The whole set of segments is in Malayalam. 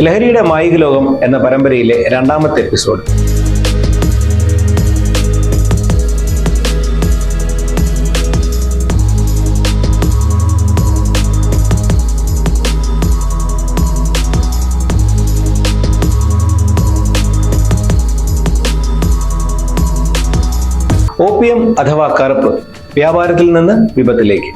ലഹരിയുടെ മായിക ലോകം എന്ന പരമ്പരയിലെ രണ്ടാമത്തെ എപ്പിസോഡ്. ഓപ്പിയം അഥവാ കറുപ്പ് വ്യാപാരത്തിൽ നിന്ന് വിപത്തിലേക്ക്.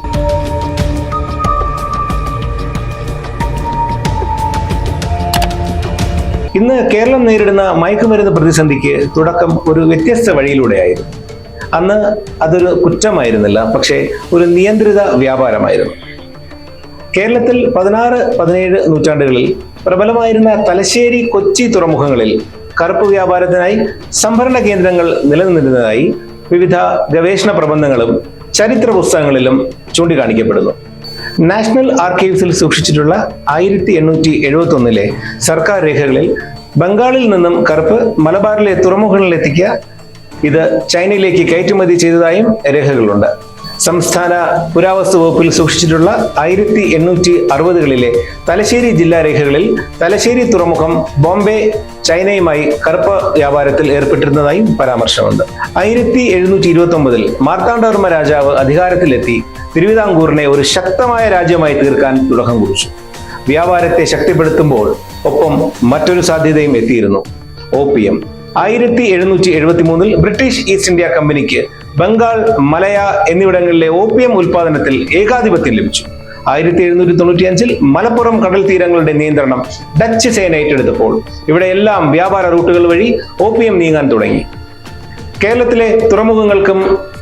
ഇന്ന് കേരളം നേരിടുന്ന മയക്കുമരുന്ന് പ്രതിസന്ധിക്ക് തുടക്കം ഒരു വ്യത്യസ്ത വഴിയിലൂടെയായിരുന്നു. അന്ന് അതൊരു കുറ്റമായിരുന്നില്ല, പക്ഷേ ഒരു നിയന്ത്രിത വ്യാപാരമായിരുന്നു. കേരളത്തിൽ 16-17 നൂറ്റാണ്ടുകളിൽ പ്രബലമായിരുന്ന തലശ്ശേരി, കൊച്ചി തുറമുഖങ്ങളിൽ കറുപ്പ് വ്യാപാരത്തിനായി സംഭരണ കേന്ദ്രങ്ങൾ നിലനിന്നിരുന്നതായി വിവിധ ഗവേഷണ പ്രബന്ധങ്ങളും ചരിത്ര പുസ്തകങ്ങളിലും ചൂണ്ടിക്കാണിക്കപ്പെടുന്നു. നാഷണൽ ആർക്കൈവ്സിൽ സൂക്ഷിച്ചിട്ടുള്ള 1871 സർക്കാർ രേഖകളിൽ ബംഗാളിൽ നിന്നും കറുപ്പ് മലബാറിലെ തുറമുഖങ്ങളിലെത്തിക്കുക, ഇത് ചൈനയിലേക്ക് കയറ്റുമതി ചെയ്തതായും രേഖകളുണ്ട്. സംസ്ഥാന പുരാവസ്തു വകുപ്പിൽ സൂക്ഷിച്ചിട്ടുള്ള 1860കളിലെ തലശ്ശേരി ജില്ലാ രേഖകളിൽ തലശ്ശേരി തുറമുഖം ബോംബെ ചൈനയുമായി കറുപ്പ് വ്യാപാരത്തിൽ ഏർപ്പെട്ടിരുന്നതായും പരാമർശമുണ്ട്. 1729 മാർത്താണ്ഡവർമ്മ രാജാവ് അധികാരത്തിലെത്തി തിരുവിതാംകൂറിനെ ഒരു ശക്തമായ രാജ്യമായി തീർക്കാൻ തുടക്കം കുറിച്ചു. വ്യാപാരത്തെ ശക്തിപ്പെടുത്തുമ്പോൾ ഒപ്പം മറ്റൊരു സാധ്യതയും എത്തിയിരുന്നു: ഓപ്പിയം. 1773 ബ്രിട്ടീഷ് ഈസ്റ്റ് ഇന്ത്യ കമ്പനിക്ക് ബംഗാൾ, മലയ എന്നിവിടങ്ങളിലെ ഓപ്പിയം ഉൽപാദനത്തിൽ ഏകാധിപത്യം ലഭിച്ചു. 1795 മലപ്പുറം കടൽ തീരങ്ങളുടെ നിയന്ത്രണം ഡച്ച് സേന ഏറ്റെടുത്തപ്പോൾ ഇവിടെയെല്ലാം വ്യാപാര റൂട്ടുകൾ വഴി ഓപ്പിയം നീങ്ങാൻ തുടങ്ങി. കേരളത്തിലെ തുറമുഖങ്ങൾക്കും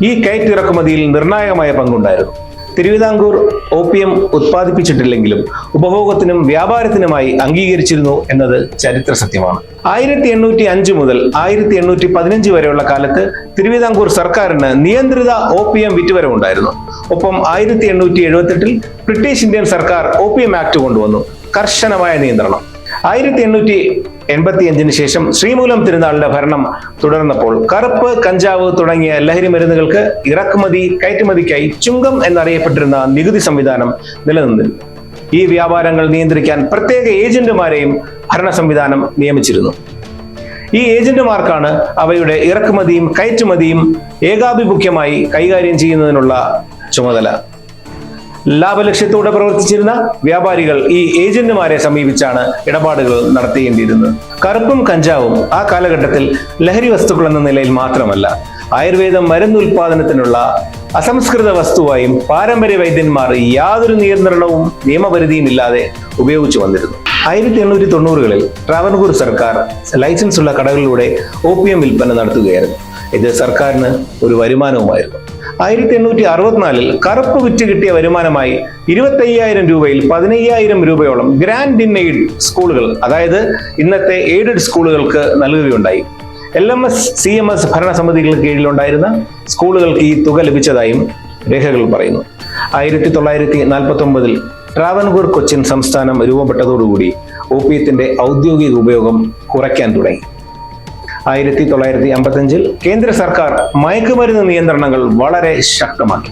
ഈ കയറ്റിറക്കുമതിയിൽ നിർണായകമായ പങ്കുണ്ടായിരുന്നു. തിരുവിതാംകൂർ ഓപ്പിയം ഉത്പാദിപ്പിച്ചിട്ടില്ലെങ്കിലും ഉപഭോഗത്തിനും വ്യാപാരത്തിനുമായി അംഗീകരിച്ചിരുന്നു എന്നത് ചരിത്ര സത്യമാണ്. 1805 മുതൽ 1815 വരെയുള്ള കാലത്ത് തിരുവിതാംകൂർ സർക്കാരിന് നിയന്ത്രിത ഓപ്പിയം വിറ്റുവരവുണ്ടായിരുന്നു. ഒപ്പം 1878 ബ്രിട്ടീഷ് ഇന്ത്യൻ സർക്കാർ ഓപ്പിയം ആക്ട് കൊണ്ടുവന്നു, കർശനമായ നിയന്ത്രണം. 1885 ശേഷം ശ്രീമൂലം തിരുനാളിന്റെ ഭരണം തുടർന്നപ്പോൾ കറുപ്പ്, കഞ്ചാവ് തുടങ്ങിയ ലഹരി മരുന്നുകൾക്ക് ഇറക്കുമതി കയറ്റുമതിക്കായി ചുങ്കം എന്നറിയപ്പെട്ടിരുന്ന നികുതി സംവിധാനം നിലനിന്നിരുന്നു. ഈ വ്യാപാരങ്ങൾ നിയന്ത്രിക്കാൻ പ്രത്യേക ഏജന്റുമാരെയും ഭരണ സംവിധാനം നിയമിച്ചിരുന്നു. ഈ ഏജന്റുമാർക്കാണ് അവയുടെ ഇറക്കുമതിയും കയറ്റുമതിയും ഏകാഭിമുഖ്യമായി കൈകാര്യം ചെയ്യുന്നതിനുള്ള ചുമതല. ലാഭലക്ഷ്യത്തോടെ പ്രവർത്തിച്ചിരുന്ന വ്യാപാരികൾ ഈ ഏജന്റുമാരെ സമീപിച്ചാണ് ഇടപാടുകൾ നടത്തേണ്ടിയിരുന്നത്. കറുപ്പും കഞ്ചാവും ആ കാലഘട്ടത്തിൽ ലഹരി വസ്തുക്കൾ എന്ന നിലയിൽ മാത്രമല്ല, ആയുർവേദം മരുന്ന് ഉൽപാദനത്തിനുള്ള അസംസ്കൃത വസ്തുവായും പാരമ്പര്യ വൈദ്യന്മാർ യാതൊരു നിയന്ത്രണവും നിയമപരിധിയും ഇല്ലാതെ ഉപയോഗിച്ചു വന്നിരുന്നു. 1890കളിൽ ട്രാവൻകൂർ സർക്കാർ ലൈസൻസ് ഉള്ള കടകളിലൂടെ ഓപ്പിയം വിൽപ്പന നടത്തുകയായിരുന്നു. ഇത് സർക്കാരിന് ഒരു വരുമാനവുമായിരുന്നു. 1864 കറുപ്പ് വിറ്റ് കിട്ടിയ വരുമാനമായി 25,000 രൂപയിൽ 15,000 രൂപയോളം ഗ്രാൻഡ് ഇൻ എയ്ഡ് സ്കൂളുകൾ, അതായത് ഇന്നത്തെ എയ്ഡഡ് സ്കൂളുകൾക്ക് നൽകുകയുണ്ടായി. LMS, CMS ഭരണസമിതികൾക്ക് കീഴിലുണ്ടായിരുന്ന സ്കൂളുകൾക്ക് ഈ തുക ലഭിച്ചതായും രേഖകൾ പറയുന്നു. 1949 ട്രാവൻകൂർ കൊച്ചിൻ സംസ്ഥാനം രൂപപ്പെട്ടതോടുകൂടി ഓപ്പിയത്തിന്റെ ഔദ്യോഗിക ഉപയോഗം കുറയ്ക്കാൻ തുടങ്ങി. 1955 കേന്ദ്ര സർക്കാർ മയക്കുമരുന്ന് നിയന്ത്രണങ്ങൾ വളരെ ശക്തമാക്കി.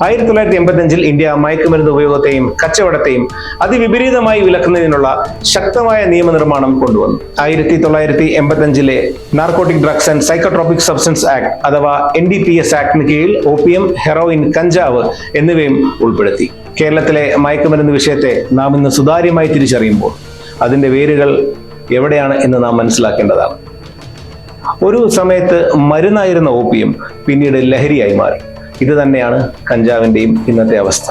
1985 ഇന്ത്യ മയക്കുമരുന്ന് ഉപയോഗത്തെയും കച്ചവടത്തെയും അതിവിപരീതമായി വിലക്കുന്നതിനുള്ള ശക്തമായ നിയമനിർമ്മാണം കൊണ്ടുവന്നു. 1985 narcotic drugs and psychotropic substance act അഥവാ NDPS ആക്ടിന് കീഴിൽ ഓപ്പിയം, ഹെറോയിൻ, കഞ്ചാവ് എന്നിവയും ഉൾപ്പെടുത്തി. കേരളത്തിലെ മയക്കുമരുന്ന് വിഷയത്തെ നാം ഇന്ന് സുതാര്യമായി തിരിച്ചറിയുമ്പോൾ അതിന്റെ വേരുകൾ എവിടെയാണ് എന്ന് നാം മനസ്സിലാക്കേണ്ടതാണ്. ഒരു സമയത്ത് മരുന്നായിരുന്ന ഓപ്പിയം പിന്നീട് ലഹരിയായി മാറി. ഇത് തന്നെയാണ് കഞ്ചാവിന്റെയും ഇന്നത്തെ അവസ്ഥ.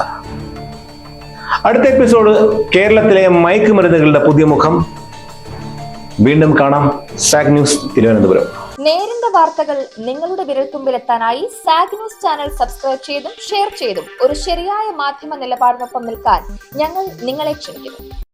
അടുത്ത എപ്പിസോഡ് കേരളത്തിലെ മയക്കുമരുന്നുകളുടെ പുതിയ മുഖം. വീണ്ടും കാണാം. Zag news, Thiruvananthapuram. നേരിന്റെ വാർത്തകൾ നിങ്ങളുടെ വിരൽത്തുമ്പിലെത്താനായി സാഗ് ന്യൂസ് ചാനൽ സബ്സ്ക്രൈബ് ചെയ്തും ഷെയർ ചെയ്തും ഒരു ശരിയായ മാധ്യമ നിലപാടിനൊപ്പം നിൽക്കാൻ ഞങ്ങൾ നിങ്ങളെ ക്ഷണിക്കുന്നു.